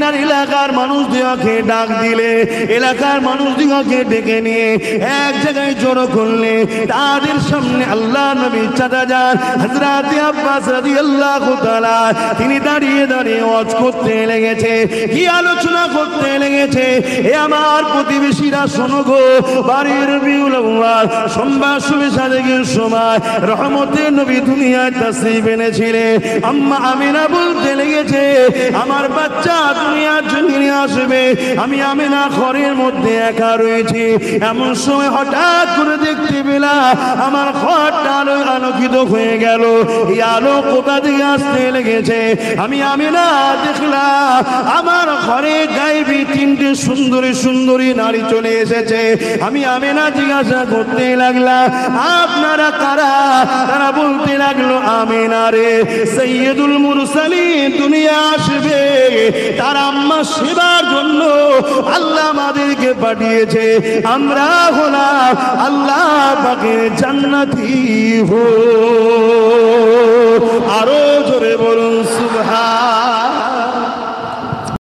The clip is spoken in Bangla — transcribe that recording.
আর এলাকার মানুষদিগকে ডাক দিলে, এলাকার মানুষদিগকে ডেকে নিয়ে এক জায়গায় জড়ো করলে, তাদের সামনে আল্লাহ নবী চাচা যান হযরত আব্বাস রাদিয়াল্লাহু তাআলা তিনি দাঁড়িয়ে দাঁড়িয়ে ওয়াজ করতে লেগেছে। কি আলোচনা করতে লেগেছে? এ আমার প্রতিবেশীরা শোনো গো, বাড়ির রবিউল আউয়াল সোমবার শুভে সাদেকের সময় রহমতের নবী দুনিয়ায় তাশরীফ এনেছিলেন। আম্মা আমিনা বলতে লেগেছে, আমার বাচ্চা দুনিয়ার জমিনে আসবে, আমি আমিনা ঘরের মধ্যে একা রয়েছি। এমন সময় হঠাৎ করে দেখতে পেলাম আমার ঘরটা আলোকিত হয়ে গেল। এই আলো কোথা থেকে আসতে লেগেছে? আমি আমিনা দেখলাম আমার ঘরে গায়েবী তিনটে সুন্দরী সুন্দরী নারী চলে এসেছে। আমি আমিনা জিজ্ঞাসা করতে লাগলাম, আপনারা কারা? তারা বলতে লাগলো, আমিনা রে, সৈয়দুল মুরসালিন দুনিয়া আসবে, তার আম্মা সেবার জন্য আল্লাহ আমাদেরকে পাঠিয়েছে। আমরা হলাম আল্লাহ পাকের জান্নাতি হো।